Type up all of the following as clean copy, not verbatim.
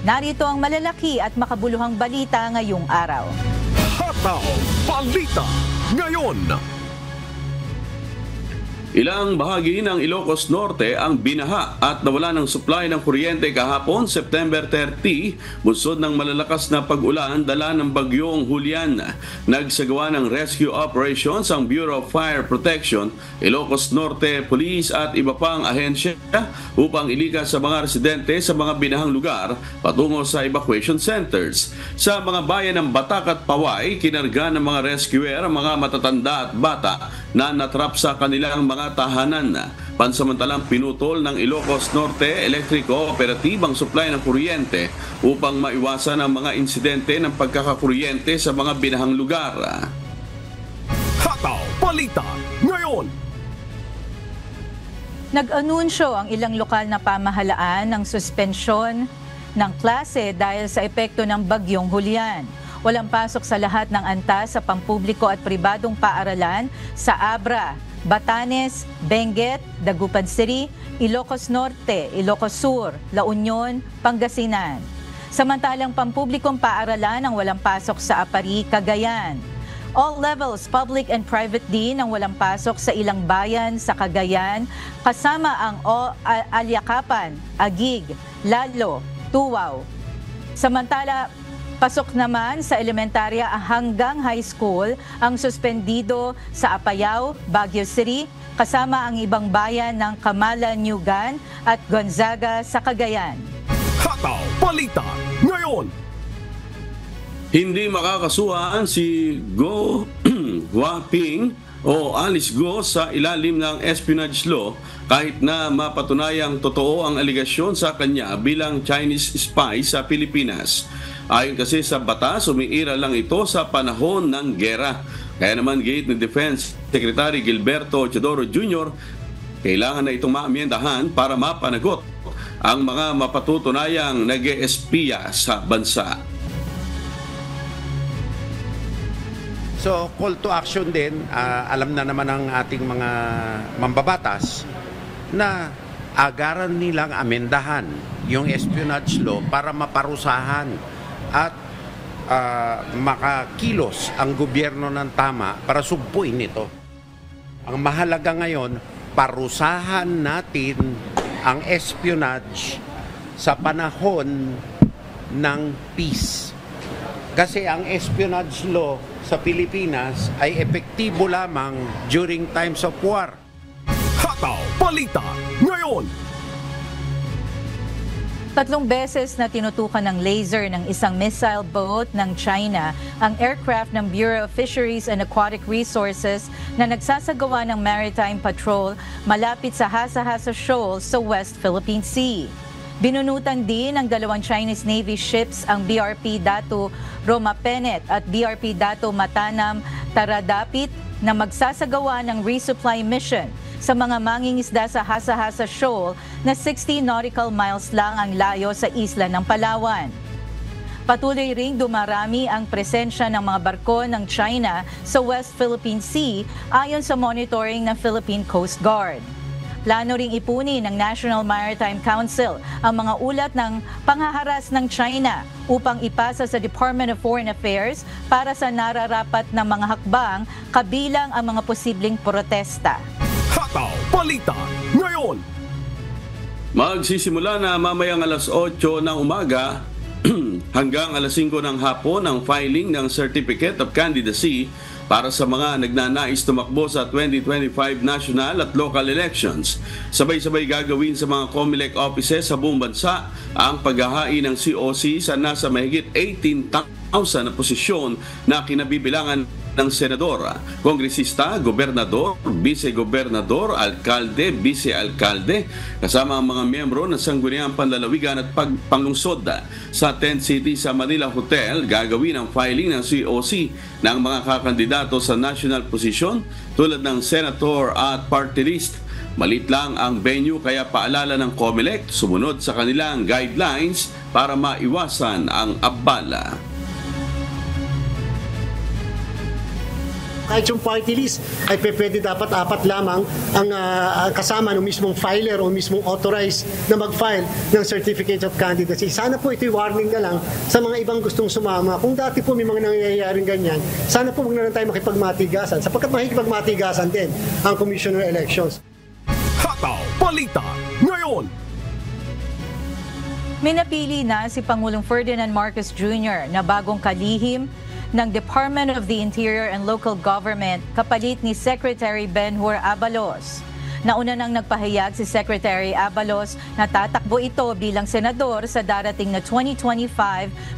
Narito ang malalaki at makabuluhang balita ngayong araw. Hataw Balita ngayon. Ilang bahagi ng Ilocos Norte ang binaha at nawala ng supply ng kuryente kahapon, September 30, bunsod ng malalakas na pag-ulan dala ng bagyong Julian. Nagsagawa ng rescue operations ang Bureau of Fire Protection, Ilocos Norte Police at iba pang ahensya upang ilikas sa mga residente sa mga binahang lugar patungo sa evacuation centers. Sa mga bayan ng Batak at Paway, kinarga ng mga rescuer ang mga matatanda at bata na natrap sa kanilang mga tahanan. Pansamantalang pinutol ng Ilocos Norte Electric Cooperative ang supply ng kuryente upang maiwasan ang mga insidente ng pagkakakuryente sa mga binahang lugar. Hataw Balita ngayon. Nag-anunsyo ang ilang lokal na pamahalaan ng suspensyon ng klase dahil sa epekto ng bagyong Julian. Walang pasok sa lahat ng antas sa pampubliko at pribadong paaralan sa Abra, Batanes, Benguet, Dagupan City, Ilocos Norte, Ilocos Sur, La Union, Pangasinan. Samantalang pampublikong paaralan ang walang pasok sa Apari, Cagayan. All levels, public and private din ang walang pasok sa ilang bayan sa Cagayan, kasama ang Alyakapan, Agig, Lalo, Tuwaw. Samantala, pasok naman sa elementarya hanggang high school ang suspendido sa Apayao, Baguio City, kasama ang ibang bayan ng Camala-Nugan at Gonzaga sa Cagayan. Hataw Balita ngayon. Hindi makakasuhan si Go Huaping o Alice Go sa ilalim ng espionage law kahit na mapatunayang totoo ang aligasyon sa kanya bilang Chinese spy sa Pilipinas. Ayon kasi sa batas, umiira lang ito sa panahon ng gera. Kaya naman gate ni Defense Secretary Gilberto Teodoro Jr., kailangan na itong maamyendahan para mapanagot ang mga mapatutunayang nag-espiya sa bansa. So, call to action din, alam na naman ng ating mga mambabatas na agaran nilang amendahan yung espionage law para maparusahan at makakilos ang gobyerno ng tama para sugpuin ito. Ang mahalaga ngayon, parusahan natin ang espionage sa panahon ng peace. Kasi ang espionage law sa Pilipinas ay epektibo lamang during times of war. Hataw Balita ngayon. 3 beses na tinutukan ng laser ng isang missile boat ng China ang aircraft ng Bureau of Fisheries and Aquatic Resources na nagsasagawa ng maritime patrol malapit sa Hasa-Hasa Shoal sa West Philippine Sea. Binunutan din ng 2 Chinese Navy ships ang BRP Dato Romapenet at BRP Dato Matanam Taradapit na magsasagawa ng resupply mission sa mga mangingisda sa Hasa-Hasa Shoal na 60 nautical miles lang ang layo sa isla ng Palawan. Patuloy ring dumarami ang presensya ng mga barko ng China sa West Philippine Sea ayon sa monitoring ng Philippine Coast Guard. Plano ring ipunin ng National Maritime Council ang mga ulat ng panghaharas ng China upang ipasa sa Department of Foreign Affairs para sa nararapat na mga hakbang kabilang ang mga posibleng protesta. Hataw Balita ngayon. Magsisimula na mamayang alas 8 ng umaga hanggang alas 5 ng hapon ang filing ng Certificate of Candidacy para sa mga nagnanais tumakbo sa 2025 national at local elections. Sabay-sabay gagawin sa mga COMELEC offices sa buong bansa ang paghahain ng COC sa nasa mahigit 18,000 na posisyon na kinabibilangan ng senador, kongresista, gobernador, vice-gobernador, alkalde, vice-alkalde, kasama ang mga miyembro ng Sangguniang Panlalawigan at Panglungsod. Sa Tent City sa Manila Hotel, gagawin ang filing ng COC ng mga kakandidato sa national position tulad ng senator at party list. Malit lang ang venue kaya paalala ng COMELEC sumunod sa kanilang guidelines para maiwasan ang abala. Kahit yung party list ay pwede dapat 4 lamang ang kasama ng mismong filer o mismong authorized na mag-file ng Certificate of Candidacy. Sana po ito'y warning na lang sa mga ibang gustong sumama. Kung dati po may mga nangyayaring ganyan, sana po huwag na lang tayo makipagmatigasan sapagkat makikipagmatigasan din ang Commissioner Elections. Hataw Balita ngayon. Minapili na si Pangulong Ferdinand Marcos Jr. na bagong kalihim ng Department of the Interior and Local Government kapalit ni Secretary Benhur Abalos. Nauna nang nagpahayag si Secretary Abalos na tatakbo ito bilang senador sa darating na 2025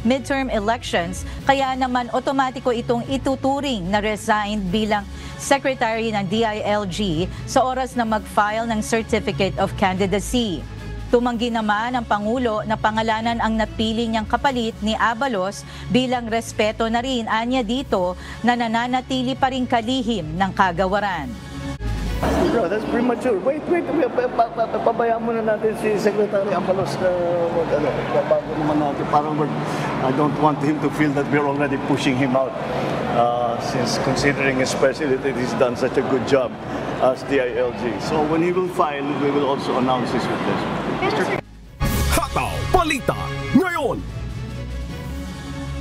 midterm elections, kaya naman otomatiko itong ituturing na resigned bilang Secretary ng DILG sa oras na mag-file ng Certificate of Candidacy. Tumanggi naman ang Pangulo na pangalanan ang napili niyang kapalit ni Abalos bilang respeto na rin anya dito na nananatili pa rin kalihim ng kagawaran. Bro, that's premature. Wait. Pabayaan muna natin si Secretary Abalos na bago naman natin. Parang I don't want him to feel that we're already pushing him out. Since considering especially that he's done such a good job as DILG. So when he will file, we will also announce his replacement. Hataw Balita ngayon.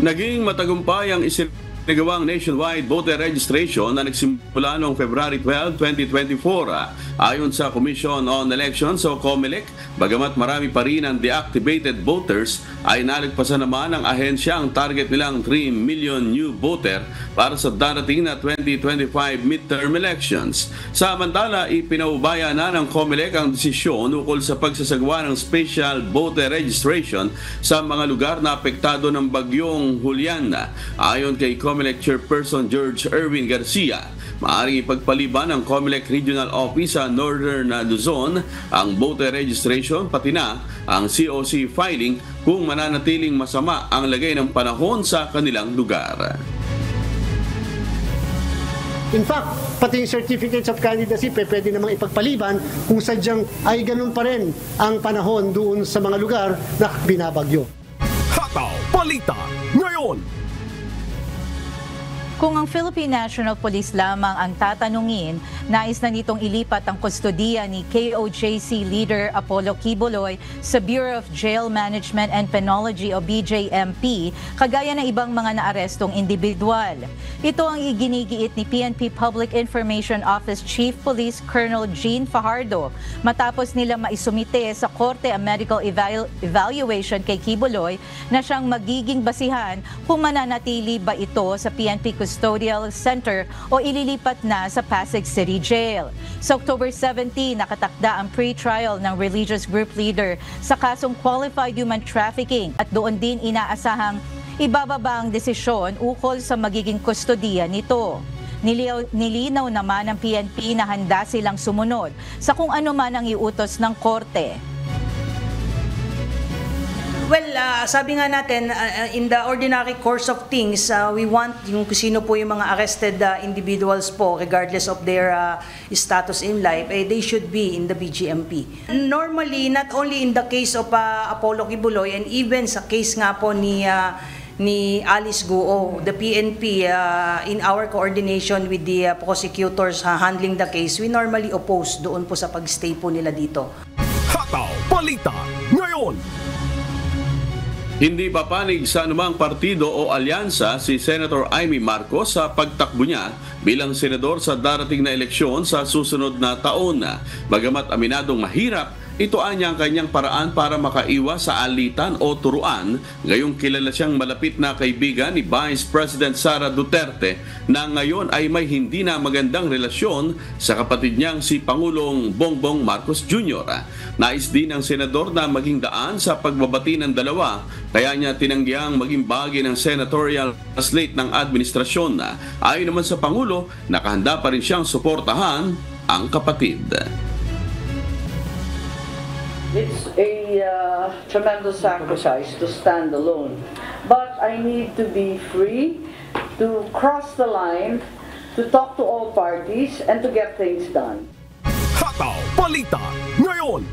Naging matagumpay ang isinagawang nationwide voter registration na nagsimula noong February 12, 2024. Ayon sa Commission on Elections o COMELEC, bagamat marami pa rin ang deactivated voters, ay nalagpasan naman ng ahensya ang target nilang 3 million new voter para sa darating na 2025 midterm elections. Samantala, ipinaubaya na ng COMELEC ang desisyon ukol sa pagsasagawa ng special voter registration sa mga lugar na apektado ng bagyong Julian. Ayon kay COMELEC Chairperson George Erwin Garcia, maaaring ipagpaliban ng COMELEC Regional Office sa Northern Luzon ang voter registration pati na ang COC filing kung mananatiling masama ang lagay ng panahon sa kanilang lugar. In fact, pati yung certificates of candidacy pwede namang ipagpaliban kung sadyang ay ganun pa rin ang panahon doon sa mga lugar na binabagyo. Hataw Balita ngayon. Kung ang Philippine National Police lamang ang tatanungin, nais na nitong ilipat ang kustodiya ni KOJC leader Apollo Quiboloy sa Bureau of Jail Management and Penology o BJMP, kagaya ng ibang mga naarestong individual. Ito ang iginigiit ni PNP Public Information Office Chief Police Colonel Jean Fajardo matapos nila maisumite sa Korte ang medical evaluation kay Quiboloy na siyang magiging basihan kung mananatili ba ito sa PNP Custodial Center o ililipat na sa Pasig City Jail. Sa October 17, nakatakda ang pre-trial ng religious group leader sa kasong qualified human trafficking at doon din inaasahang ibababa ang desisyon ukol sa magiging kustodiya nito. Nilinaw naman ng PNP na handa silang sumunod sa kung ano man ang iutos ng korte. Well, sabi nga natin, in the ordinary course of things, we want yung sino po yung mga arrested individuals po, regardless of their status in life, they should be in the BGMP. Normally, not only in the case of Apollo Quiboloy, and even sa case nga po ni Alice Guo, the PNP, in our coordination with the prosecutors handling the case, we normally oppose doon po sa pag-stay po nila dito. Hataw Balita ngayon. Hindi papanig sa anumang partido o alyansa si Senator Amy Marcos sa pagtakbo niya bilang senador sa darating na eleksyon sa susunod na taon. Bagamat aminadong mahirap, ito anya ang kanyang paraan para makaiwas sa alitan o turuan, ngayong kilala siyang malapit na kaibigan ni Vice President Sara Duterte na ngayon ay may hindi na magandang relasyon sa kapatid niyang si Pangulong Bongbong Marcos Jr. Nais din ng senador na maging daan sa pagbabati ng dalawa, kaya niya tinanggihang maging bahagi ng senatorial slate ng administrasyon. Ayon naman sa Pangulo, nakahanda pa rin siyang suportahan ang kapatid. It's a tremendous sacrifice to stand alone. But I need to be free to cross the line, to talk to all parties, and to get things done. Hataw Balita ngayon.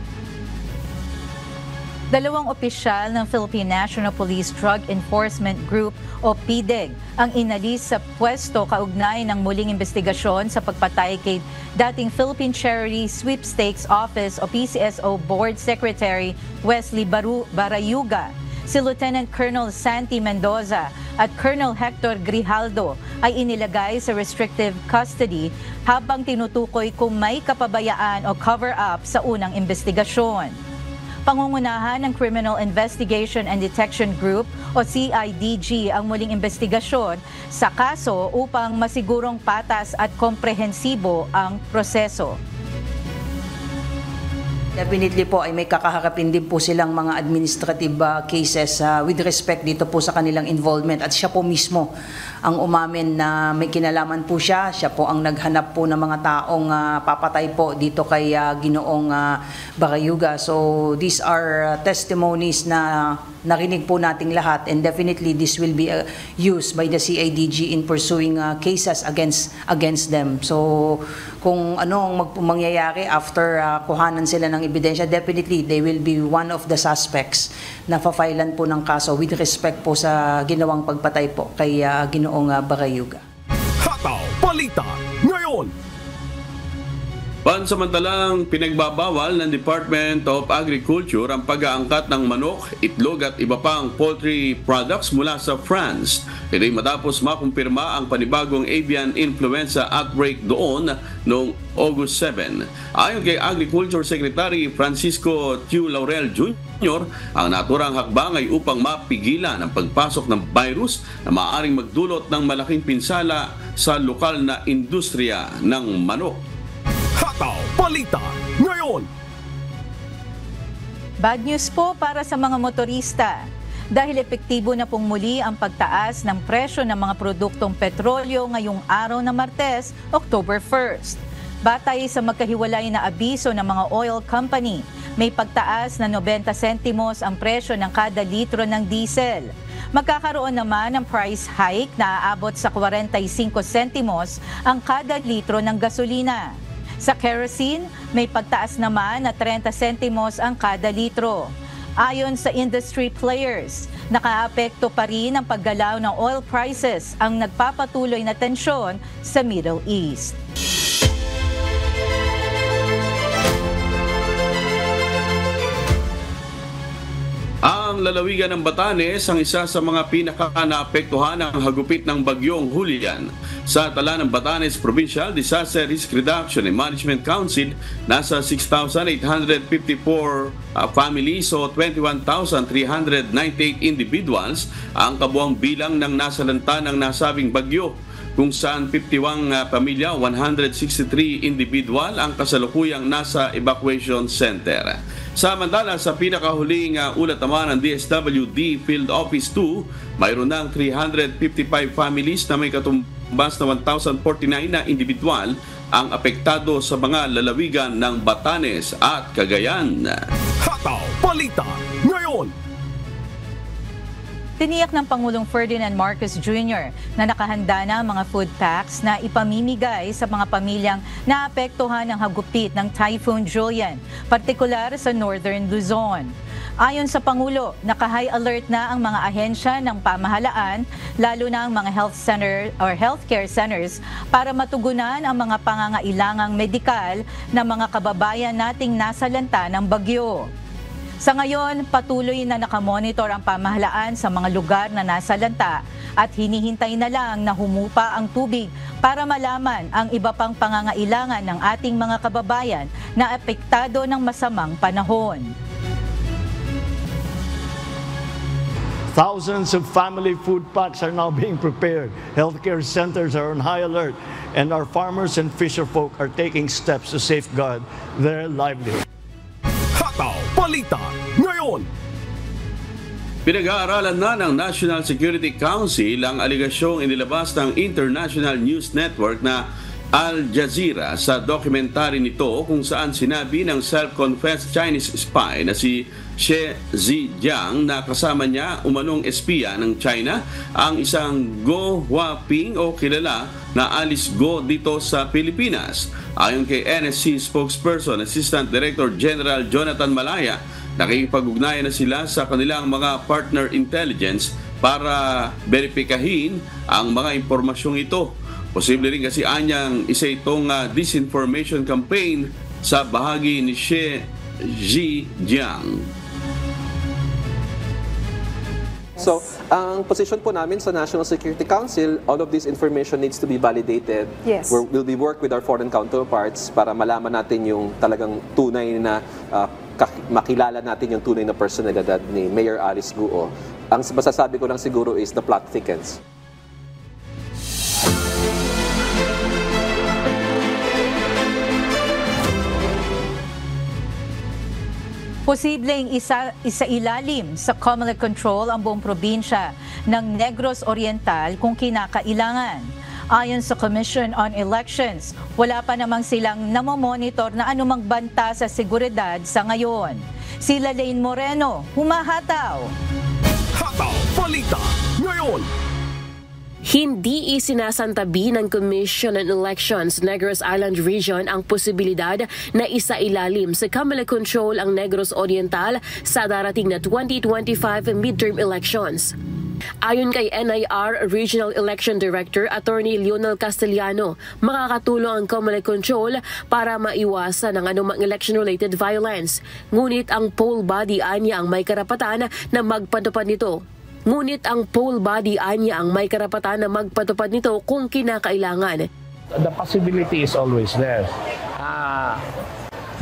Dalawang opisyal ng Philippine National Police Drug Enforcement Group o PDEG ang inalis sa pwesto kaugnay ng muling investigasyon sa pagpatay kay dating Philippine Charity Sweepstakes Office o PCSO Board Secretary Wesley Barayuga. Si Lieutenant Colonel Santi Mendoza at Colonel Hector Grijaldo ay inilagay sa restrictive custody habang tinutukoy kung may kapabayaan o cover-up sa unang investigasyon. Pangungunahan ng Criminal Investigation and Detection Group o CIDG ang muling investigasyon sa kaso upang masigurong patas at komprehensibo ang proseso. Definitely po ay may kakaharapin din po silang mga administrative cases with respect dito po sa kanilang involvement at siya po mismo ang umamin na may kinalaman po siya po ang naghanap po ng mga taong papatay po dito kay Ginoong Barayuga. So these are testimonies na narinig po nating lahat and definitely this will be used by the CIDG in pursuing cases against them. So kung ano ang mangyayari after kuhanan sila ng ebidensya, definitely they will be one of the suspects na fa-filean po ng kaso with respect po sa ginawang pagpatay po kay Ginoong Barayuga. Hataw Balita ngayon. Pansamantalang pinagbabawal ng Department of Agriculture ang pag-aangkat ng manok, itlog at iba pang poultry products mula sa France. Ito'y matapos makumpirma ang panibagong avian influenza outbreak doon noong August 7. Ayon kay Agriculture Secretary Francisco Tiu Laurel Jr., ang naturang hakbang ay upang mapigilan ang pagpasok ng virus na maaaring magdulot ng malaking pinsala sa lokal na industriya ng manok. Hataw Balita ngayon. Bad news po para sa mga motorista. Dahil epektibo na pong muli ang pagtaas ng presyo ng mga produktong petrolyo ngayong araw na Martes, October 1st. Batay sa magkahiwalay na abiso ng mga oil company, may pagtaas na 90 sentimos ang presyo ng kada litro ng diesel. Magkakaroon naman ng price hike na aabot sa 45 sentimos ang kada litro ng gasolina. Sa kerosene, may pagtaas naman na 30 sentimos ang kada litro. Ayon sa industry players, nakaapekto pa rin ang paggalaw ng oil prices ang nagpapatuloy na tensyon sa Middle East. Ang lalawigan ng Batanes ang isa sa mga pinaka-naapektuhan ng hagupit ng bagyong Julian. Sa tala ng Batanes Provincial Disaster Risk Reduction and Management Council, nasa 6,854 families o 21,398 individuals ang kabuang bilang ng nasalanta ng nasabing bagyo, kung saan 51 pamilya, 163 individual ang kasalukuyang nasa evacuation center. Samantala, sa pinakahuling ulat naman ng DSWD Field Office 2, mayroon ng 355 families na may katumbas na 1,049 na individual ang apektado sa mga lalawigan ng Batanes at Cagayan. Hataw Balita ngayon. Tiniyak ng Pangulong Ferdinand Marcos Jr. na nakahanda na ang mga food packs na ipamimigay sa mga pamilyang naapektuhan ng hagupit ng Typhoon Julian, partikular sa Northern Luzon. Ayon sa Pangulo, naka-high alert na ang mga ahensya ng pamahalaan, lalo na ang mga health center or healthcare centers para matugunan ang mga pangangailangang medikal ng mga kababayan nating nasalanta ng bagyo. Sa ngayon, patuloy na nakamonitor ang pamahalaan sa mga lugar na nasalanta at hinihintay na lang na humupa ang tubig para malaman ang iba pang pangangailangan ng ating mga kababayan na apektado ng masamang panahon. Thousands of family food packs are now being prepared. Healthcare centers are on high alert, and our farmers and fisherfolk are taking steps to safeguard their livelihood. Hataw Balita ngayon. Pinag-aaralan na ng National Security Council ang aligasyong inilabas ng International News Network na Al Jazeera sa dokumentary nito kung saan sinabi ng self-confessed Chinese spy na si She Zijiang na kasama niya umanong espiya ng China ang isang Go Huaping o kilala na Alice Go dito sa Pilipinas. Ayon kay NSC spokesperson Assistant Director General Jonathan Malaya, nakikipag-ugnayan na sila sa kanilang mga partner intelligence para verifikahin ang mga impormasyong ito. Posible rin kasi anyang isa itong disinformation campaign sa bahagi ni Xi Jinping. So, ang position po namin sa National Security Council, all of this information needs to be validated. Yes. We'll be work with our foreign counterparts para malaman natin yung talagang tunay na, makilala natin yung tunay na personalidad ni Mayor Alice Guo. Ang masasabi ko lang siguro is the plot thickens. Posibleng isa-ilalim sa Comelec control ang buong probinsya ng Negros Oriental kung kinakailangan. Ayon sa Commission on Elections, wala pa namang silang namomonitor na anumang banta sa seguridad sa ngayon. Si Lalaine Moreno, humahataw. Hataw Balita ngayon. Hindi isinasantabi ng Commission on Elections Negros Island Region ang posibilidad na isa-ilalim sa Comelec control ang Negros Oriental sa darating na 2025 midterm elections. Ayon kay NIR Regional Election Director Attorney Leonel Castellano, makakatulong ang Comelec control para maiwasan ang anumang election-related violence. Ngunit ang poll body anya ang may karapatan na magpatupad nito. ang may karapatan na magpatupad nito kung kinakailangan. The possibility is always there.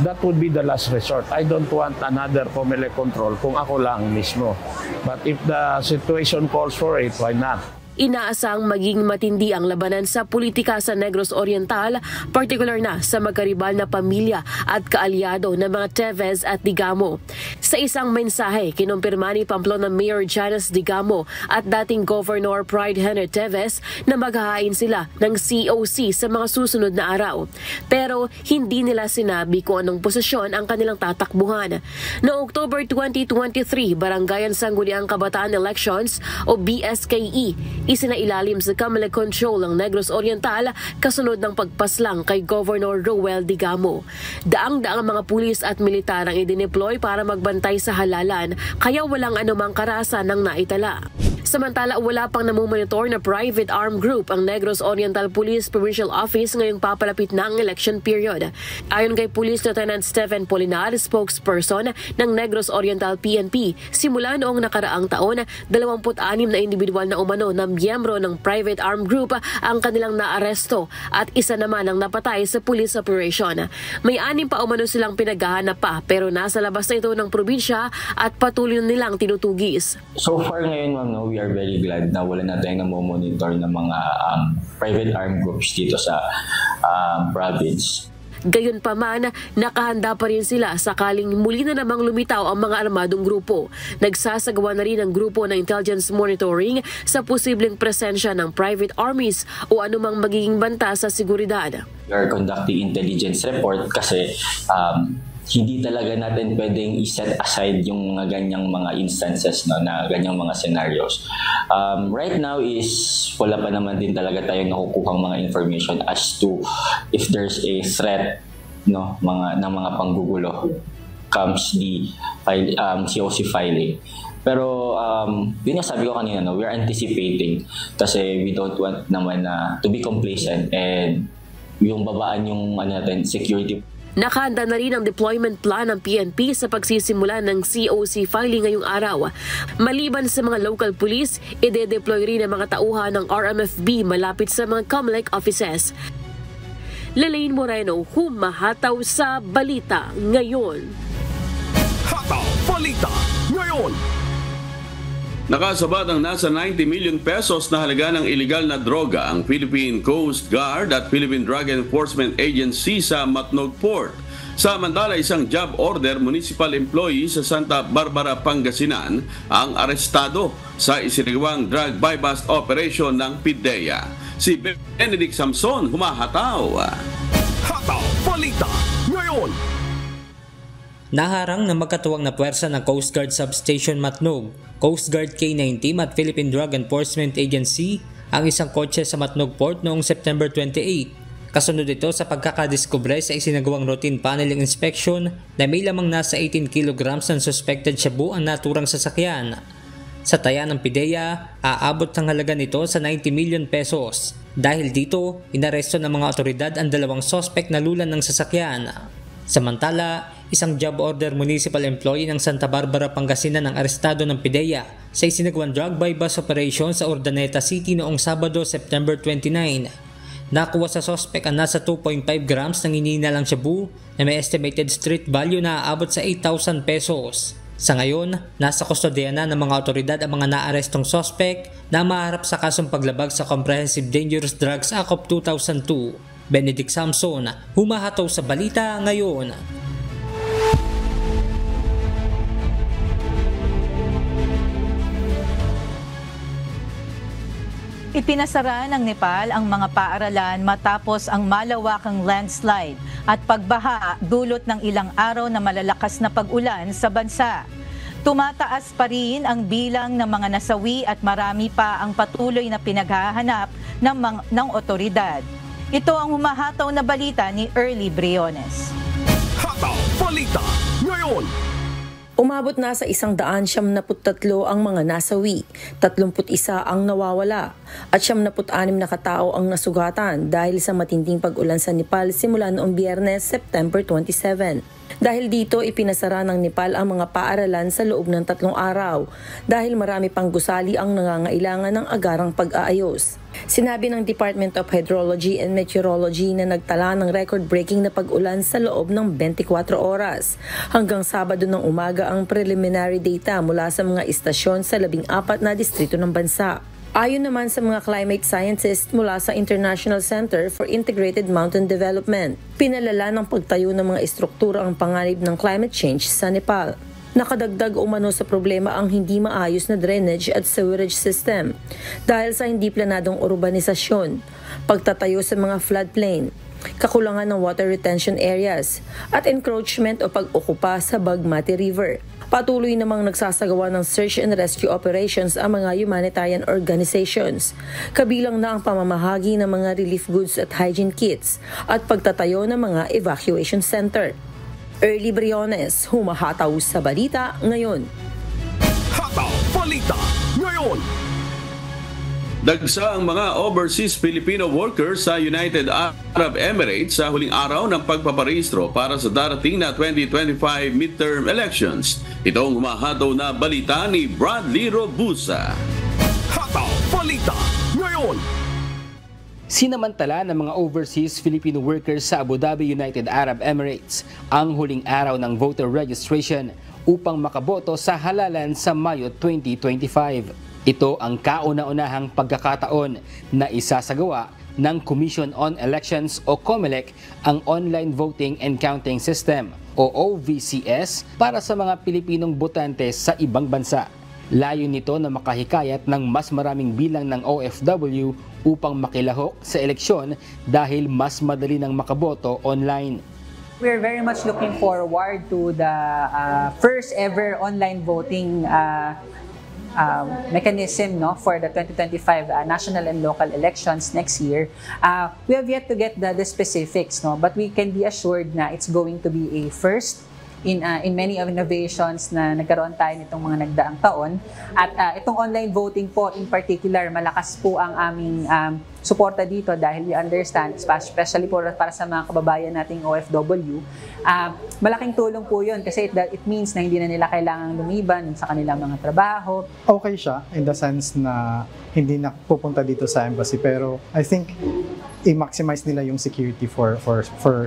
That would be the last resort. I don't want another Comelec control kung ako lang mismo. But if the situation calls for it, why not? Inaasang maging matindi ang labanan sa politika sa Negros Oriental, partikular na sa magkaribal na pamilya at kaalyado ng mga Teves at Digamo. Sa isang mensahe, kinumpirma ni Pamplona Mayor Janice Digamo at dating Governor Pride Henry Teves na maghahain sila ng COC sa mga susunod na araw. Pero hindi nila sinabi kung anong posisyon ang kanilang tatakbuhan. Noong October 2023, Barangayan Sangguniang Kabataan Elections o BSKE, isinailalim sa Comelec control ang Negros Oriental kasunod ng pagpaslang kay Governor Roel Digamo. Daang-daang mga pulis at militar ang idineploy para magbantay sa halalan, kaya walang anumang karahasan ng naitala. Samantala, wala pang namumonitor na private armed group ang Negros Oriental Police Provincial Office ngayong papalapit na ang election period. Ayon kay Police Lieutenant Stephen Polinar, spokesperson ng Negros Oriental PNP, simula noong nakaraang taon, 26 na individual na umano na miyembro ng private armed group ang kanilang naaresto at isa naman ang napatay sa police operation. May 6 pa umano silang pinaghahanap pa pero nasa labas na ito ng probinsya at patuloy nilang tinutugis. So far ngayon, ma'am, we are very glad na wala na tayong namomonitor ng mga private armed groups dito sa province. Gayunpaman, nakahanda pa rin sila sakaling muli na namang lumitaw ang mga armadong grupo. Nagsasagawa na rin ang grupo ng intelligence monitoring sa posibleng presensya ng private armies o anumang magiging banta sa seguridad. We are conducting intelligence report kasi hindi talaga natin pwedeng i-set aside yung mga ganyang mga instances, no, na ganyang mga scenarios. Right now is wala pa naman din talaga tayong nakukuhang mga information as to if there's a threat, no, ng mga panggugulo comes the COC filing. Pero yun nga sabi ko kanina, no, we're anticipating kasi we don't want naman to be complacent and yung babaan yung security. Nakahanda na rin ang deployment plan ng PNP sa pagsisimula ng COC filing ngayong araw. Maliban sa mga local police, ide-deploy rin ang mga tauhan ng RMFB malapit sa mga Comelec offices. Lalaine Moreno, humahataw sa Balita Ngayon. Hataw Balita Ngayon. Nakasabat ang nasa 90 million pesos na halaga ng iligal na droga ang Philippine Coast Guard at Philippine Drug Enforcement Agency sa Matnog Port. Samantala, isang job order municipal employee sa Santa Barbara, Pangasinan ang arestado sa isinagawang drug buy-bust operation ng PIDEA. Si Benedict Samson, humahataw. Hataw Balita Ngayon. Naharang na magkatuwang na puwersa ng Coast Guard Substation Matnog, Coast Guard K-9 Team at Philippine Drug Enforcement Agency ang isang kotse sa Matnog Port noong September 28. Kasunod ito sa pagkakadiskubre sa isinagawang routine paneling inspection na may lamang nasa 18 kilograms ng suspected shabu ang naturang sasakyan. Sa taya ng PIDEA, aabot ang halaga nito sa 90 million pesos. Dahil dito, inaresto ng mga otoridad ang dalawang suspect na lulan ng sasakyan. Samantala, isang job order municipal employee ng Santa Barbara, Pangasinan ang arestado ng PIDEA sa isinagawang drug by bus operation sa Urdaneta City noong Sabado, September 29. Nakuha sa suspect ang nasa 2.5 grams ng ininalang shabu na may estimated street value na aabot sa 8,000 pesos. Sa ngayon, nasa kustodiya na ng mga otoridad ang mga naarestong suspect na maharap sa kasong paglabag sa Comprehensive Dangerous Drugs Act of 2002. Benedict Samson, humahataw sa balita ngayon. Ipinasara ng Nepal ang mga paaralan matapos ang malawakang landslide at pagbaha dulot ng ilang araw na malalakas na pag-ulan sa bansa. Tumataas pa rin ang bilang ng mga nasawi at marami pa ang patuloy na pinaghahanap ng otoridad. Ito ang humahataw na balita ni Early Briones. Hataw Balita ngayon! Umabot na sa 173 ang mga nasawi, 31 ang nawawala, at 76 na katao ang nasugatan dahil sa matinding pag-ulan sa Nepal simula noong Biyernes, September 27. Dahil dito, ipinasara ng Nepal ang mga paaralan sa loob ng 3 araw dahil marami pang gusali ang nangangailangan ng agarang pag-aayos. Sinabi ng Department of Hydrology and Meteorology na nagtala ng record-breaking na pag-ulan sa loob ng 24 oras. Hanggang Sabado ng umaga ang preliminary data mula sa mga istasyon sa 14 na distrito ng bansa. Ayon naman sa mga climate scientists mula sa International Center for Integrated Mountain Development, pinalala ng pagtayo ng mga estruktura ang panganib ng climate change sa Nepal. Nakadagdag umano sa problema ang hindi maayos na drainage at sewerage system dahil sa hindi planadong urbanisasyon, pagtatayo sa mga floodplain, kakulangan ng water retention areas, at encroachment o pag-okupa sa Bagmati River. Patuloy namang nagsasagawa ng search and rescue operations ang mga humanitarian organizations, kabilang na ang pamamahagi ng mga relief goods at hygiene kits at pagtatayo ng mga evacuation center. Early Briones, humahataw sa balita ngayon. Hataw Balita ngayon! Dagsa ang mga overseas Filipino workers sa United Arab Emirates sa huling araw ng pagpaparehistro para sa darating na 2025 midterm elections. Ito ang humahataw na balita ni Bradley Robusa. Hataw Balita ngayon! Sinamantala ng mga overseas Filipino workers sa Abu Dhabi, United Arab Emirates ang huling araw ng voter registration upang makaboto sa halalan sa Mayo 2025. Ito ang kauna-unahang pagkakataon na isasagawa ng Commission on Elections o COMELEC ang Online Voting and Counting System o OVCS para sa mga Pilipinong botante sa ibang bansa. Layo nito na makahikayat ng mas maraming bilang ng OFW upang makilahok sa eleksyon dahil mas madali nang makaboto online. We're very much looking forward to the first ever online voting mechanism for the 2025 national and local elections next year. We have yet to get the specifics, but we can be assured na it's going to be a first in many of innovations na nagkaroon tayo nitong mga nagdaang taon. At itong online voting po in particular, malakas po ang aming suporta dito dahil we understand, especially po para sa mga kababayan nating OFW, malaking tulong po yun kasi it means na hindi na nila kailangang lumiban sa kanilang mga trabaho. Okay siya in the sense na hindi na pupunta dito sa embassy, pero I think i-maximize nila yung security for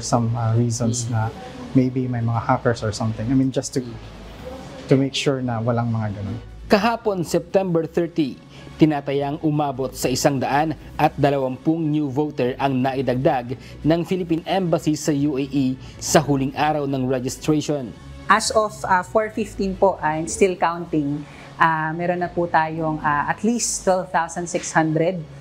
some reasons na maybe may mga hackers or something. I mean, just to make sure na walang mga ganun. Kahapon, September 30, tinatayang umabot sa 120 new voter ang naidagdag ng Philippine Embassy sa UAE sa huling araw ng registration. As of 4:15 po, and still counting, meron na po tayong at least 12,600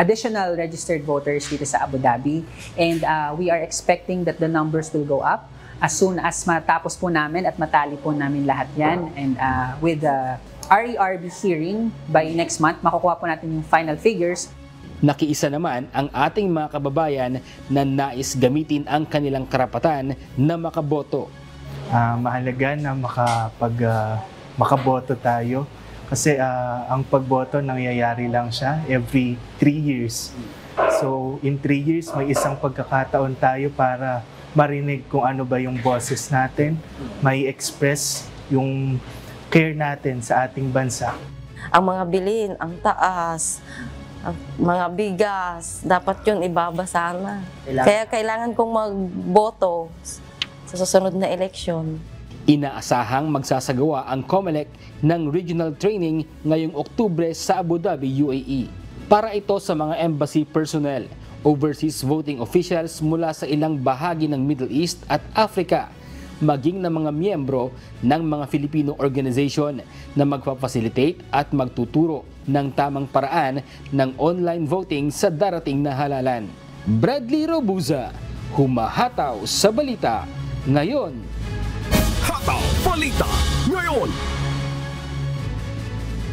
additional registered voters dito sa Abu Dhabi, and we are expecting that the numbers will go up as soon as matapos po namin at matali po namin lahat yan, and with the RERB hearing by next month, makukuha po natin yung final figures. Nakiisa naman ang ating mga kababayan na nais gamitin ang kanilang karapatan na makaboto. Mahalaga na makaboto tayo kasi ang pagboto nangyayari lang siya every 3 years. So in 3 years may isang pagkakataon tayo para marinig kung ano ba yung boses natin, may express yung care natin sa ating bansa. Ang mga bilhin, ang taas, ang mga bigas, dapat yun ibaba sana. Kaya kailangan kong magboto sa susunod na eleksyon. Inaasahang magsasagawa ang COMELEC ng regional training ngayong Oktubre sa Abu Dhabi, UAE. Para ito sa mga embassy personnel, overseas voting officials mula sa ilang bahagi ng Middle East at Africa, maging ng mga miyembro ng mga Filipino organization na magpapacilitate at magtuturo ng tamang paraan ng online voting sa darating na halalan. Bradley Robuza, humahataw sa balita ngayon. Hataw Balita Ngayon.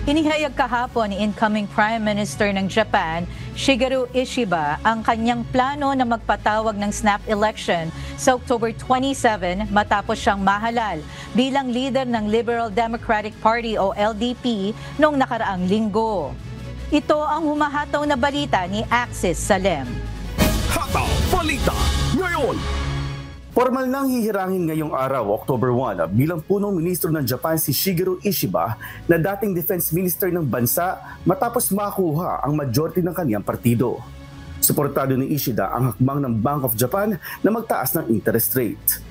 Inihayag kahapon ni incoming Prime Minister ng Japan, Shigeru Ishiba, ang kanyang plano na magpatawag ng snap election sa October 27 matapos siyang mahalal bilang leader ng Liberal Democratic Party o LDP noong nakaraang linggo. Ito ang humahataw na balita ni Axis Salem. Hataw Balita Ngayon. Formal nang hihirangin ngayong araw, October 1, bilang punong ministro ng Japan si Shigeru Ishiba na dating defense minister ng bansa matapos makuha ang majority ng kaniyang partido. Suportado ni Ishida ang hakbang ng Bank of Japan na magtaas ng interest rate.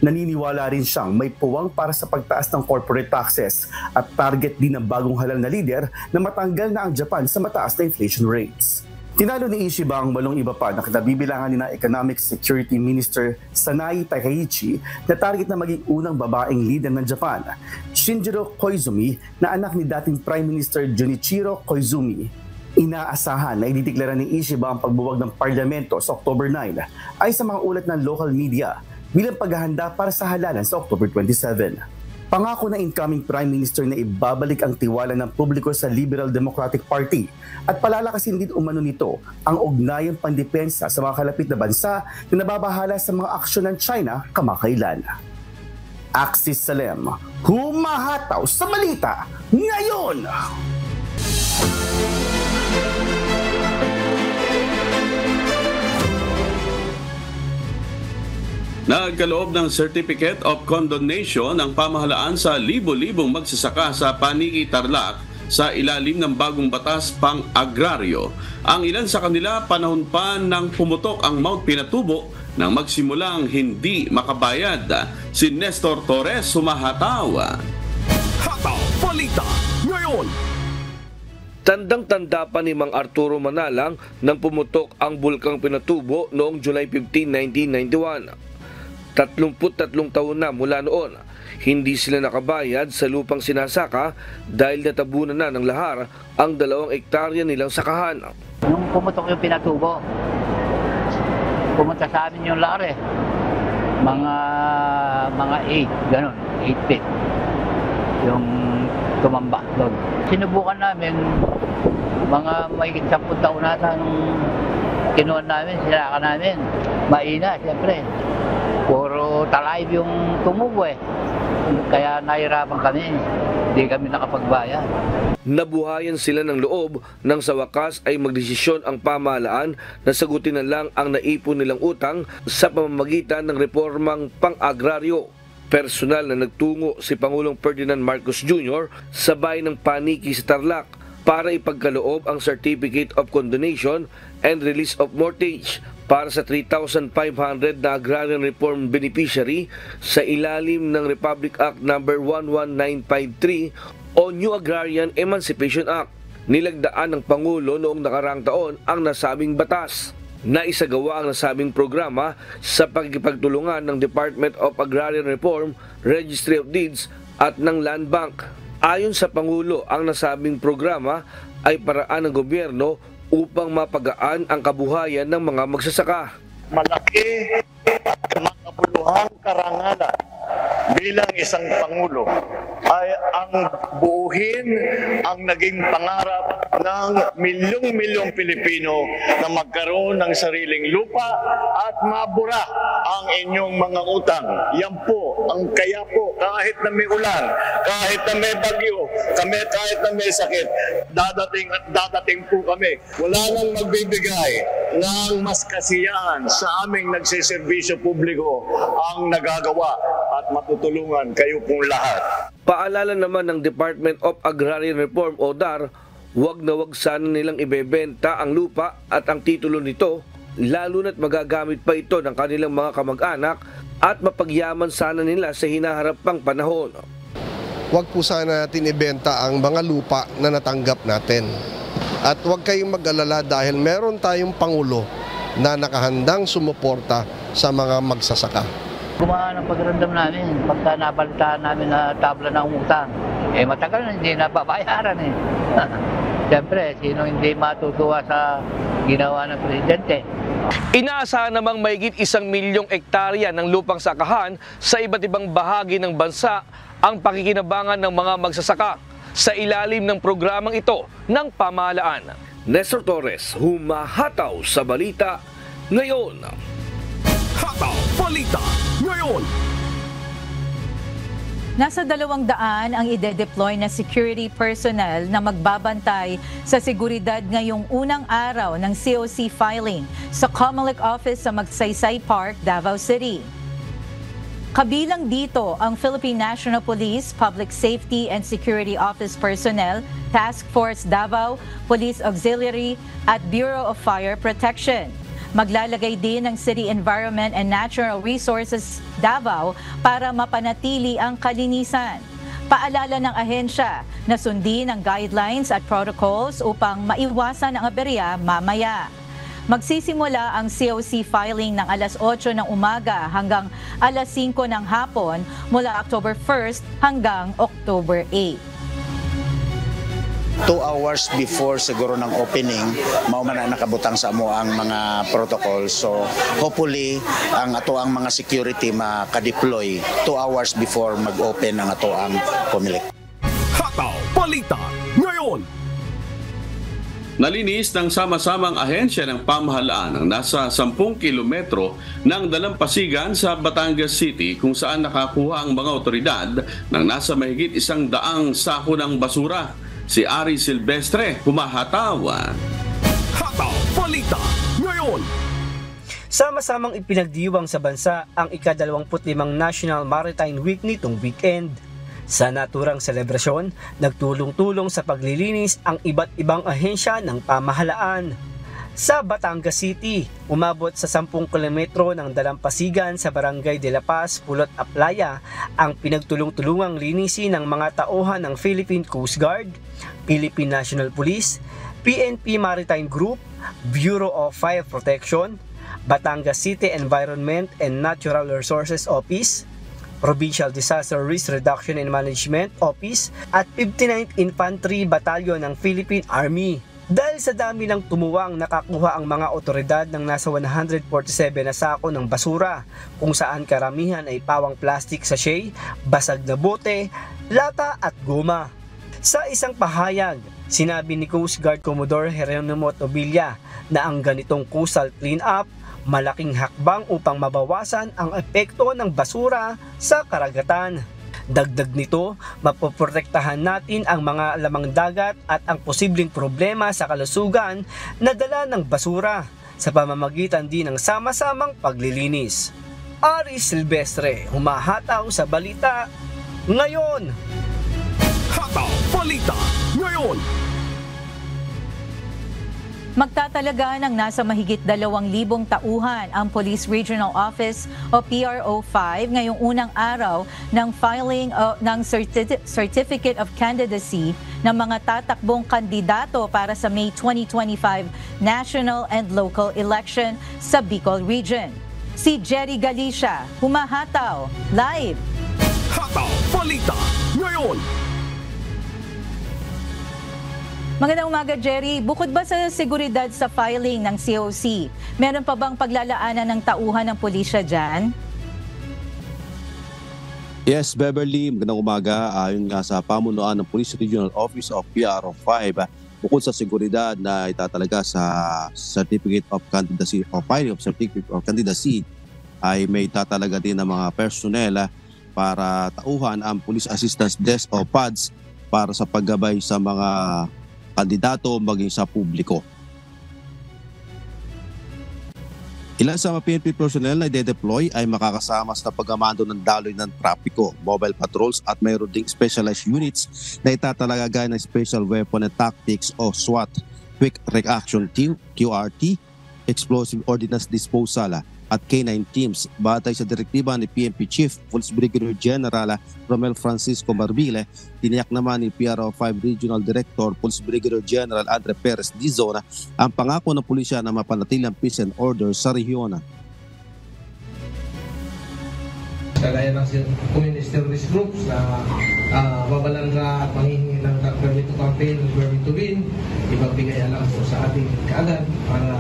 Naniniwala rin siyang may puwang para sa pagtaas ng corporate taxes at target din ng bagong halal na leader na matanggal na ang Japan sa mataas na inflation rates. Tinalo ni Ishiba ang 8 iba pa na kinabibilangan ni na Economic Security Minister Sanae Takaichi na target na maging unang babaeng leader ng Japan, Shinjiro Koizumi, na anak ni dating Prime Minister Junichiro Koizumi. Inaasahan na idideklara ni Ishiba ang pagbuwag ng parlamento sa October 9 ay sa mga ulat ng local media bilang paghahanda para sa halalan sa October 27. Pangako na incoming Prime Minister na ibabalik ang tiwala ng publiko sa Liberal Democratic Party at palalakasin din umano nito ang ugnayang pandepensa sa mga kalapit na bansa na nababahala sa mga aksyon ng China kamakailan. Axis Salem, humahataw sa balita ngayon! Nagkaloob ng Certificate of Condonation ang pamahalaan sa libo-libong magsasaka sa Paniki, Tarlac sa ilalim ng bagong batas pang-agraryo. Ang ilan sa kanila panahon pa nang pumutok ang Mount Pinatubo nang magsimulang hindi makabayad. Si Nestor Torres, humahataw. Hataw Balita Ngayon. Tandang-tanda pa ni Mang Arturo Manalang nang pumutok ang Bulkang Pinatubo noong July 15, 1991. 33 taon na mula noon, hindi sila nakabayad sa lupang sinasaka dahil natabunan na ng lahar ang 2 hektarya nilang sakahan. Nung pumutok yung Pinatubo, pumunta sa amin yung lahar mga 8, ganun, 8 feet yung tumamba doon. Sinubukan namin, mga mahigit 10 taon nata nung kinuha namin, sinaka namin, maina siyempre. Puro talayb yung tumubo kaya nahirapan kami, hindi kami nakapagbayad. Nabuhayan sila ng loob nang sa wakas ay magdesisyon ang pamahalaan na sagutin na lang ang naipon nilang utang sa pamamagitan ng reformang pang-agraryo. Personal na nagtungo si Pangulong Ferdinand Marcos Jr. sa bayan ng Paniki sa Tarlac para ipagkaloob ang Certificate of Condonation and Release of Mortgage para sa 3,500 na agrarian reform beneficiary sa ilalim ng Republic Act No. 11953 o New Agrarian Emancipation Act. Nilagdaan ng Pangulo noong nakaraang taon ang nasabing batas. Naisagawa ang nasabing programa sa pagkipagtulungan ng Department of Agrarian Reform, Registry of Deeds at ng Land Bank. Ayon sa Pangulo, ang nasabing programa ay paraan ng gobyerno upang mapagaan ang kabuhayan ng mga magsasaka. Malaki ang makabuluhang karangalan bilang isang Pangulo ay ang buuhin ang naging pangarap ng milyong-milyong Pilipino na magkaroon ng sariling lupa at mabura ang inyong mga utang. Yan po, ang kaya po, kahit na may ulan, kahit na may bagyo, kahit na may sakit, dadating at dadating po kami. Wala nang magbibigay ng mas kasiyahan sa aming nagsiservisyo publiko ang nagagawa at matutulungan kayo pong lahat. Paalala naman ng Department of Agrarian Reform o DAR, wag na wag sana nilang ibebenta ang lupa at ang titulo nito, lalo na't magagamit pa ito ng kanilang mga kamag-anak at mapagyaman sana nila sa hinaharap pang panahon. Wag po sana natin ibenta ang mga lupa na natanggap natin. At wag kayong mag-alala dahil meron tayong Pangulo na nakahandang sumuporta sa mga magsasaka. Gumaan ang pagramdam namin pagka nabalitaan namin na tabla ng utang. Matagal na hindi nababayaran eh. Siyempre, sino hindi matutuwa sa ginawa ng Presidente? Inaasahan namang mahigit 1 milyong ektarya ng lupang sakahan sa iba't ibang bahagi ng bansa ang pakikinabangan ng mga magsasaka sa ilalim ng programang ito ng pamahalaan. Nestor Torres, humahataw sa balita ngayon. Hataw Balita ngayon. Nasa 200 ang ide-deploy na security personnel na magbabantay sa seguridad ngayong unang araw ng COC filing sa Comelec office sa Magsaysay Park, Davao City. Kabilang dito ang Philippine National Police, Public Safety and Security Office personnel, Task Force Davao, Police Auxiliary at Bureau of Fire Protection. Maglalagay din ng City Environment and Natural Resources Davao para mapanatili ang kalinisan. Paalala ng ahensya na sundin ang guidelines at protocols upang maiwasan ang aberya mamaya. Magsisimula ang COC filing ng alas 8 ng umaga hanggang alas 5 ng hapon mula October 1st hanggang October 8. 2 hours before siguro ng opening, mao man na nakabutang sa amo ang mga protocol. So hopefully ang ato ang mga security maka-deploy 2 hours before mag-open ang ato ang Comelec. Hataw Balita ngayon. Nalinis ng sama-samang ahensya ng pamahalaan ang nasa 10 kilometro ng dalampasigan sa Batangas City kung saan nakakuha ang mga otoridad ng nasa mahigit 100 sako ng basura. Si Ari Silvestre, humahataw. Hataw Balita ngayon. Sama-samang ipinagdiwang sa bansa ang ika-25 National Maritime Week nitong weekend. Sa naturang selebrasyon, nagtulong-tulong sa paglilinis ang iba't ibang ahensya ng pamahalaan. Sa Batangas City, umabot sa 10 kilometro ng dalampasigan sa Barangay de la Paz, Pulot Aplaya ang pinagtulong-tulungang linisin ng mga tauhan ng Philippine Coast Guard, Philippine National Police, PNP Maritime Group, Bureau of Fire Protection, Batangas City Environment and Natural Resources Office, Provincial Disaster Risk Reduction and Management Office at 59th Infantry Battalion ng Philippine Army. Dahil sa dami ng tumuwang, nakakuha ang mga otoridad ng nasa 147 na sako ng basura kung saan karamihan ay pawang plastic sachet, basag na bote, lata at goma. Sa isang pahayag, sinabi ni Coast Guard Commodore Jeronimo Tobilla na ang ganitong coastal clean-up malaking hakbang upang mabawasan ang epekto ng basura sa karagatan. Dagdag nito, mapoprotektahan natin ang mga lamang dagat at ang posibleng problema sa kalusugan na dala ng basura sa pamamagitan din ng sama-samang paglilinis. Ari Silvestre, humahataw sa balita ngayon. Hataw Balita ngayon. Magtatalaga ng nasa mahigit 2,000 tauhan ang Police Regional Office o PRO5 ngayong unang araw ng filing ng Certificate of Candidacy ng mga tatakbong kandidato para sa May 2025 National and Local Election sa Bicol Region. Si Jerry Galicia, humahataw, live. Hataw Balita ngayon. Magandang umaga, Jerry. Bukod ba sa seguridad sa filing ng COC, meron pa bang paglalaanan ng tauhan ng pulisya dyan? Yes, Beverly, magandang umaga. Ayon nga sa pamunuan ng Police Regional Office of PRO5, bukod sa seguridad na itatalaga sa Certificate of Candidacy o filing of Certificate of Candidacy, ay may tatalaga din ng mga personnel para tauhan ang Police Assistance Desk o PADS para sa paggabay sa mga kandidato maging sa publiko. Ilan sa mga PNP personnel na i-deploy ay makakasama sa pagkamando ng daloy ng trapiko, mobile patrols at mayroon ding specialized units na itatalaga gaya ng Special Weapon and Tactics o SWAT, Quick Reaction Team, QRT, Explosive Ordnance Disposal at K9 teams. Batay sa direktiba ni PNP Chief Police Brigadier General Romel Francisco Barbile, tiniyak naman ni PRO5 Regional Director Police Brigadier General Andre Perez Dizon ang pangako ng pulisya na mapanatiling peace and order sa rehiyon. Kagaya ng communist terrorist groups na babalangga at manghihingi ng permit to campaign, permit to win, ipagbigay alam sa ating kaagad para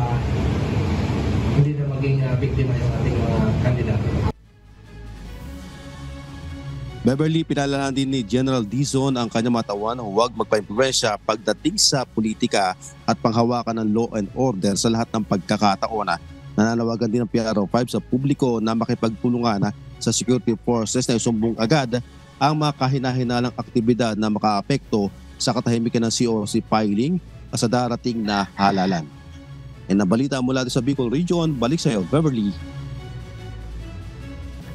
hindi na maging biktima yung ating mga kandidato. Beverly, pinalalahan din ni General Dizon ang kanyang matawan na huwag magpa-impluwensya pagdating sa politika at panghawakan ng law and order sa lahat ng pagkakataon. Nananawagan din ng PRO5 sa publiko na makipagtulungan sa security forces na isumbong agad ang mga kahinahinalang aktibidad na makaapekto sa katahimikan ng COC filing sa darating na halalan. Nabalita mula sa Bicol Region, balik sa iyo, Beverly.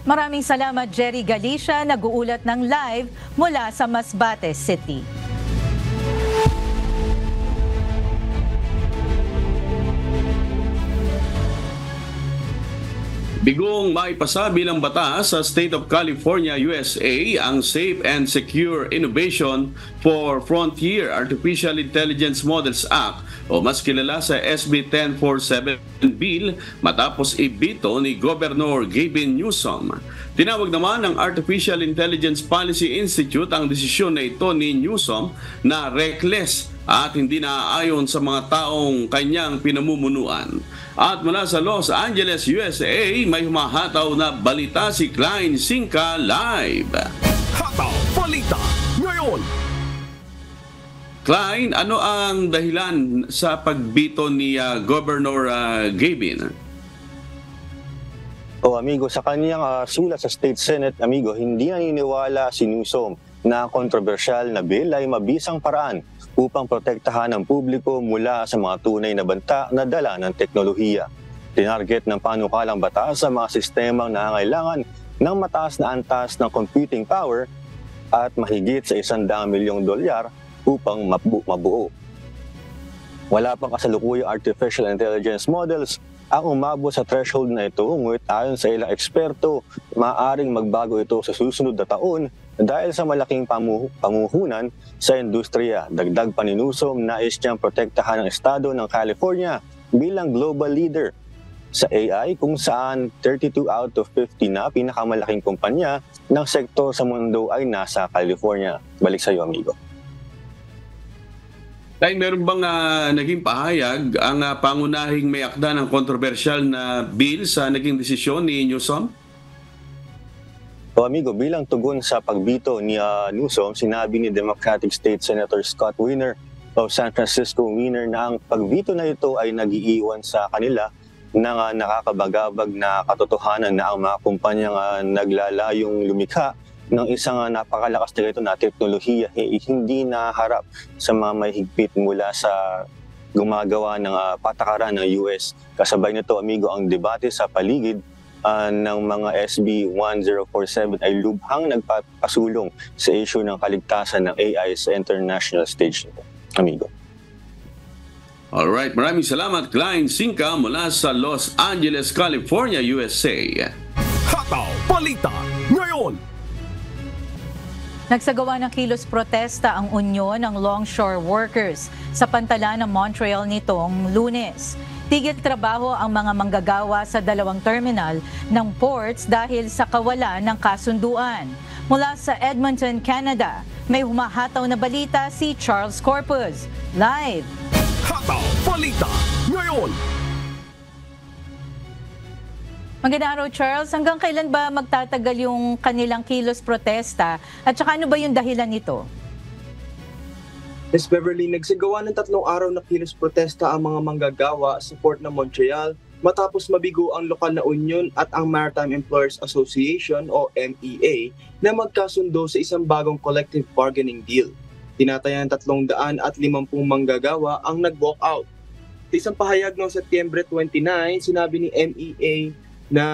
Maraming salamat, Jerry Galicia, nag-uulat ng live mula sa Masbate City. Bigong maipasa bilang batas sa State of California, USA ang Safe and Secure Innovation for Frontier Artificial Intelligence Models Act o mas kilala sa SB 1047 bill matapos ibito ni Governor Gavin Newsom. Tinawag naman ng Artificial Intelligence Policy Institute ang desisyon na ito ni Newsom na reckless at hindi naaayon sa mga taong kanyang pinamumunuan. At mula sa Los Angeles, USA, may humahataw na balita si Klein Sinca live. Hataw Balita ngayon. Klein, ano ang dahilan sa pagbito ni Governor Gavin? Amigo, sa kanyang sulat sa State Senate, amigo, hindi naniniwala si Newsom na kontrobersyal na bill ay mabisang paraan upang protektahan ang publiko mula sa mga tunay na banta na dala ng teknolohiya. Tinarget ng panukalang batas sa mga sistemang nangangailangan ng mataas na antas ng computing power at mahigit sa $100 milyong upang mabuo. Wala pang kasalukuyang artificial intelligence models ang umabot sa threshold na ito, ngunit ayon sa ilang eksperto, maaaring magbago ito sa susunod na taon dahil sa malaking pamuhunan sa industriya. Dagdag pa ni Newsom, nais niyang protektahan ang estado ng California bilang global leader sa AI kung saan 32 out of 50 na pinakamalaking kumpanya ng sektor sa mundo ay nasa California. Balik sa iyo, amigo. Dahil meron bang naging pahayag ang pangunahing may akda ng kontrobersyal na bill sa naging desisyon ni Newsom? Amigo, bilang tugon sa pagbito ni Newsom, sinabi ni Democratic State Senator Scott Wiener of San Francisco Wiener na ang pagbito na ito ay nag-iiwan sa kanila ng nakakabagabag na katotohanan na ang mga kumpanyang naglalayong lumikha ng isang napakalakas na ito na teknolohiya hindi naharap sa mga mahigpit mula sa gumagawa ng patakaran ng US. Kasabay nito, amigo, ang debate sa paligid ng mga SB 1047 ay lubhang nagpapasulong sa issue ng kaligtasan ng AI sa international stage nito, amigo. Alright, maraming salamat, Klein Sinca mula sa Los Angeles, California, USA. Hataw Balita ngayon. Nagsagawa ng kilos protesta ang Unyon ng Longshore Workers sa pantalan ng Montreal nitong Lunes. Tigil trabaho ang mga manggagawa sa dalawang terminal ng ports dahil sa kawalan ng kasunduan. Mula sa Edmonton, Canada, may humahataw na balita si Charles Corpus. Live! Hataw Balita ngayon. Magandang araw, Charles. Hanggang kailan ba magtatagal yung kanilang kilos protesta? At saka ano ba yung dahilan nito? Ms. Beverly, nagsagawa ng 3 araw na kilos protesta ang mga manggagawa sa Port ng Montreal matapos mabigo ang lokal na union at ang Maritime Employers Association o MEA na magkasundo sa isang bagong collective bargaining deal. Tinatayang 350 manggagawa ang nag-walk out. Sa isang pahayag noong Setyembre 29, sinabi ni MEA na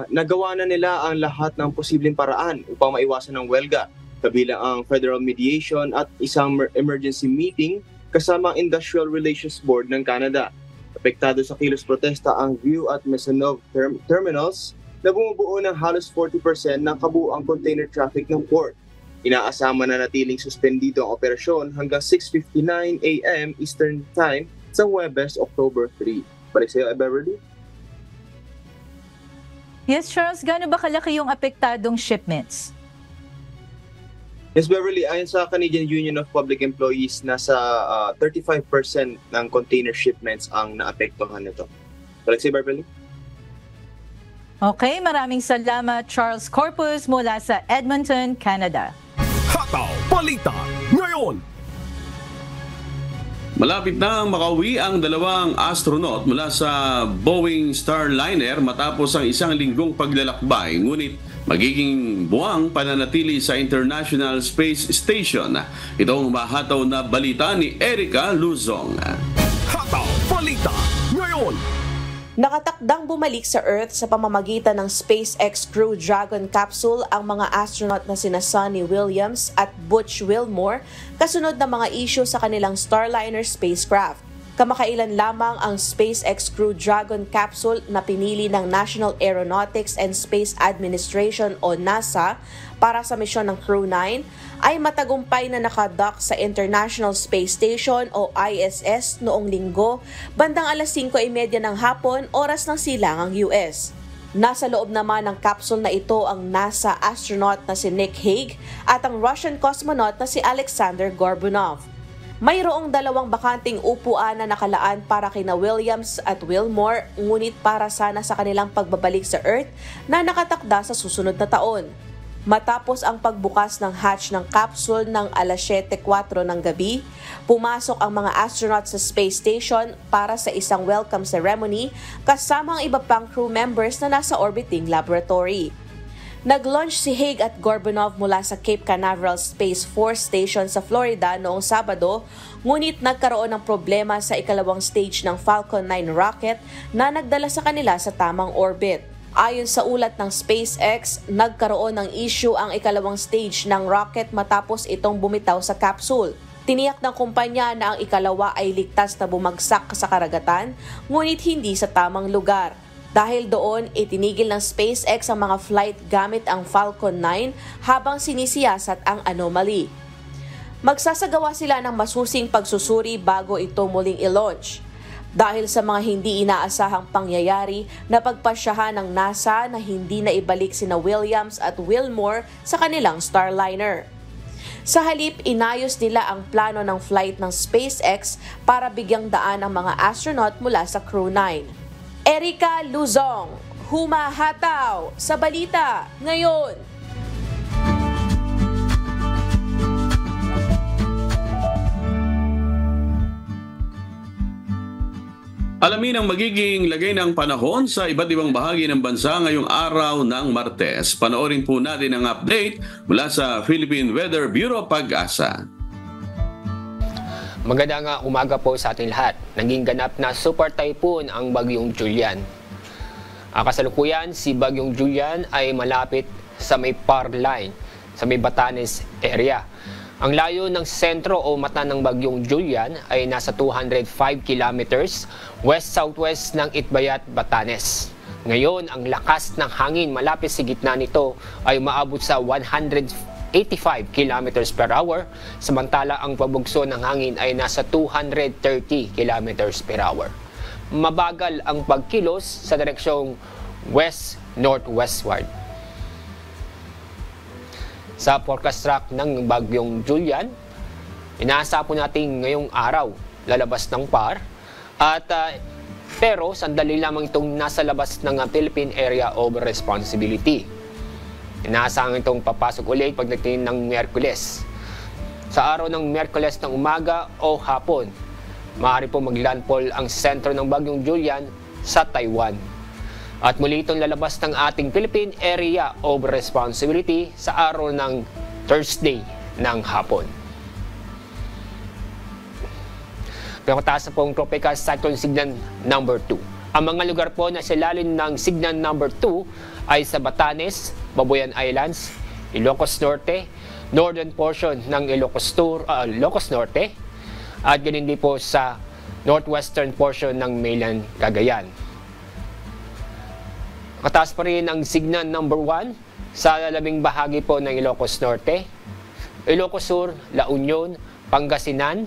nagawa na nila ang lahat ng posibleng paraan upang maiwasan ang welga, kabilang ang federal mediation at isang emergency meeting kasama ang Industrial Relations Board ng Canada. Apektado sa kilos protesta ang View at Maisonneuve terminals na bumubuo ng halos 40% ng kabuuang container traffic ng port. Inaasama na natiling suspendido ang operasyon hanggang 6:59 a.m. Eastern Time sa Huwebes, October 3. Balik sa iyo, Beverly. Yes, Charles, gaano ba kalaki yung apektadong shipments? Yes, Beverly, ayon sa Canadian Union of Public Employees, nasa 35% ng container shipments ang naapektuhan nito. Balik sa iyo, Beverly. Okay, maraming salamat, Charles Corpus mula sa Edmonton, Canada. Hataw Balita ngayon! Malapit na makauwi ang 2 astronaut mula sa Boeing Starliner matapos ang 1 linggong paglalakbay. Ngunit magiging buwang pananatili sa International Space Station. Ito ang mahataw na balita ni Erica Luzong. Hataw Balita ngayon! Nakatakdang bumalik sa Earth sa pamamagitan ng SpaceX Crew Dragon capsule ang mga astronaut na sina Sunny Williams at Butch Wilmore kasunod ng mga issue sa kanilang Starliner spacecraft. Kamakailan lamang ang SpaceX Crew Dragon capsule na pinili ng National Aeronautics and Space Administration o NASA para sa misyon ng Crew 9 ay matagumpay na nakadock sa International Space Station o ISS noong Linggo bandang alas 5:30 ng hapon oras ng silangang US. Nasa loob naman ng capsule na ito ang NASA astronaut na si Nick Hague at ang Russian cosmonaut na si Alexander Gorbunov. Mayroong 2 bakanting upuan na nakalaan para kina Williams at Wilmore, ngunit para sana sa kanilang pagbabalik sa Earth na nakatakda sa susunod na taon. Matapos ang pagbukas ng hatch ng capsule ng alas 7:04 ng gabi, pumasok ang mga astronaut sa space station para sa isang welcome ceremony kasama ang iba pang crew members na nasa orbiting laboratory. Nag-launch si Hague at Gorbunov mula sa Cape Canaveral Space Force Station sa Florida noong Sabado, ngunit nagkaroon ng problema sa ikalawang stage ng Falcon 9 rocket na nagdala sa kanila sa tamang orbit. Ayon sa ulat ng SpaceX, nagkaroon ng issue ang ikalawang stage ng rocket matapos itong bumitaw sa capsule. Tiniyak ng kumpanya na ang ikalawa ay ligtas na bumagsak sa karagatan, ngunit hindi sa tamang lugar. Dahil doon, itinigil ng SpaceX ang mga flight gamit ang Falcon 9 habang sinisiyasat ang anomaly. Magsasagawa sila ng masusing pagsusuri bago ito muling i-launch. Dahil sa mga hindi inaasahang pangyayari, napagpasyahan ng NASA na hindi na ibalik sina Williams at Wilmore sa kanilang Starliner. Sa halip, inayos nila ang plano ng flight ng SpaceX para bigyang daan ang mga astronaut mula sa Crew 9. Erica Luzong, humahataw sa balita ngayon. Alamin ang magiging lagay ng panahon sa iba't ibang bahagi ng bansa ngayong araw ng Martes. Panoorin po natin ang update mula sa Philippine Weather Bureau Pag-asa. Magandang umaga po sa ating lahat. Naging ganap na super typhoon ang Bagyong Julian. Kasalukuyan, si Bagyong Julian ay malapit sa may power line, sa may Batanes area. Ang layo ng sentro o mata ng Bagyong Julian ay nasa 205 kilometers west-southwest ng Itbayat, Batanes. Ngayon, ang lakas ng hangin malapit sa gitna nito ay umaabot sa 185 kilometers per hour, samantala ang pabugso ng hangin ay nasa 230 kilometers per hour. Mabagal ang pagkilos sa direksyong west-northwestward. Sa forecast track ng Bagyong Julian, inaasa po natin ngayong araw lalabas ng PAR at pero sandali lamang itong nasa labas ng Philippine Area of Responsibility. Inaasahan itong papasok ulit pagdating ng Miyerkules. Sa araw ng Miyerkules ng umaga o hapon, maaari po maglandfall ang sentro ng Bagyong Julian sa Taiwan. At muli itong lalabas ng ating Philippine Area of Responsibility sa araw ng Thursday ng hapon. Pagkataas na pong Tropical Cyclone Signan number 2. Ang mga lugar po na silalim ng Signan number 2 ay sa Batanes, Babuyan Islands, Ilocos Norte, northern portion ng Ilocos Norte, at ganun din po sa northwestern portion ng mainland Cagayan. Kataas pa rin ang Signan number 1 sa labing bahagi po ng Ilocos Norte, Ilocos Sur, La Union, Pangasinan,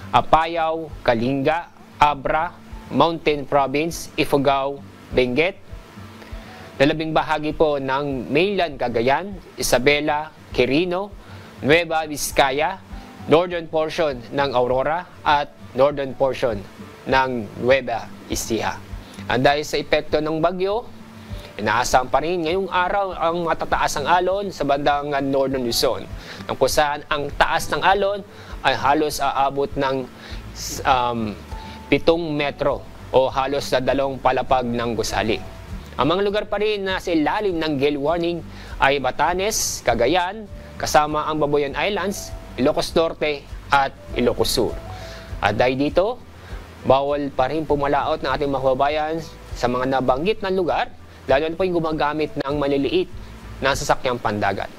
Apayao, Kalinga, Abra, Mountain Province, Ifugao, Benguet. Labing bahagi po ng mainland Cagayan, Isabela, Quirino, Nueva Vizcaya, northern portion ng Aurora at northern portion ng Nueva Ecija. At dahil sa epekto ng bagyo, inaasahan pa rin ngayong araw ang matataas ang alon sa bandang Northern Luzon, kung saan ang taas ng alon ay halos aabot ng 7 metro o halos sa 2 palapag ng gusali. Ang mga lugar pa rin na sa ilalim ng gale warning ay Batanes, Cagayan, kasama ang Babuyan Islands, Ilocos Norte at Ilocos Sur. At dahil dito, bawal pa rin pumalaot ng ating mga kababayan sa mga nabanggit na lugar, lalo na po yung gumagamit ng maliliit na sasakyang pandagat.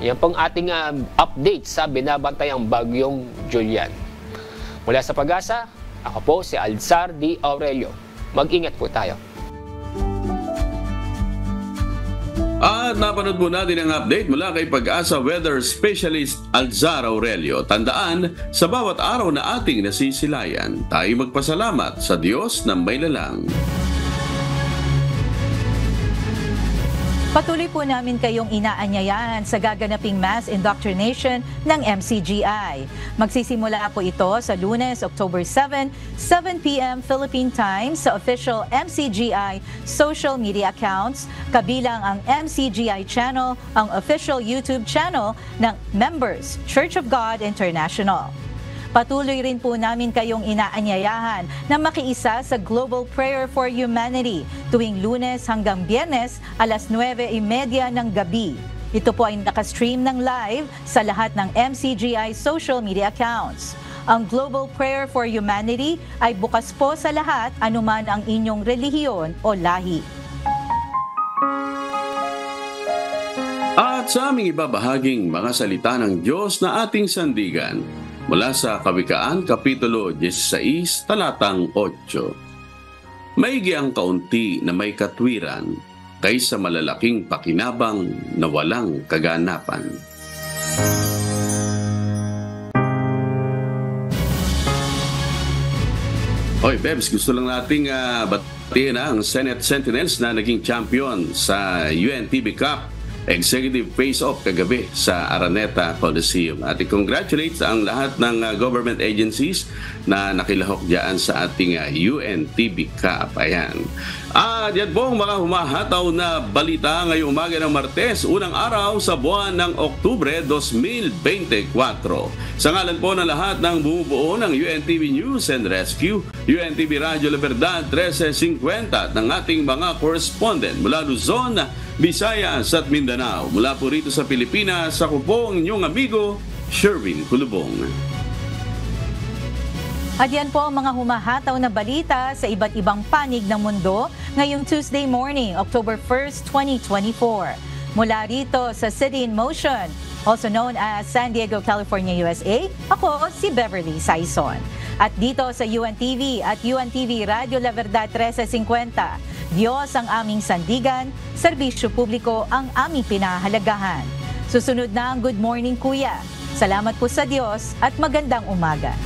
Yan pong ating update sa binabantayang Bagyong Julian. Mula sa Pag-asa, ako po si Alzar D. Aurelio. Mag-ingat po tayo. At napanood po natin ang update mula kay Pag-asa Weather Specialist Alzar Aurelio. Tandaan, sa bawat araw na ating nasisilayan, tayo magpasalamat sa Diyos na may lalang. Patuloy po namin kayong inaanyayahan sa gaganaping mass indoctrination ng MCGI. Magsisimula po ito sa Lunes, October 7, 7 p.m. Philippine Time sa official MCGI social media accounts, kabilang ang MCGI channel, ang official YouTube channel ng Members Church of God International. Patuloy rin po namin kayong inaanyayahan na makiisa sa Global Prayer for Humanity tuwing Lunes hanggang Biyernes alas 9:30 ng gabi. Ito po ay nakastream ng live sa lahat ng MCGI social media accounts. Ang Global Prayer for Humanity ay bukas po sa lahat anuman ang inyong relihiyon o lahi. At sa aming ibabahaging mga salita ng Diyos na ating sandigan, mula sa Kawikaan, Kapitulo 16, Talatang 8. Maigi ang kaunti na may katwiran kaysa malalaking pakinabang na walang kaganapan. Oy, Bebs, gusto lang nating batiin ang Senate Sentinels na naging champion sa UNTV Cup Executive Face-Off kagabi sa Araneta Coliseum. At i-congratulate ang lahat ng government agencies na nakilahok dyan sa ating UNTV Cup. Ayan. At yan po ang mga humahataw na balita ngayong umaga ng Martes, unang araw sa buwan ng Oktubre 2024. Sa ngalan po ng lahat ng bumubuo ng UNTV News and Rescue, UNTV Radio La Verdad 1350 at ng ating mga correspondent mula Luzon, Visayas at Mindanao. Mula po rito sa Pilipinas, ako po ang inyong amigo, Sherwin Kulubong. At yan po ang mga humahataw na balita sa iba't ibang panig ng mundo ngayong Tuesday morning, October 1st, 2024. Mula rito sa City in Motion, also known as San Diego, California, USA, ako si Beverly Saison. At dito sa UNTV at UNTV Radio La Verdad 1350, Diyos ang aming sandigan, serbisyo publiko ang aming pinahahalagahan. Susunod na ang Good Morning Kuya. Salamat po sa Diyos at magandang umaga.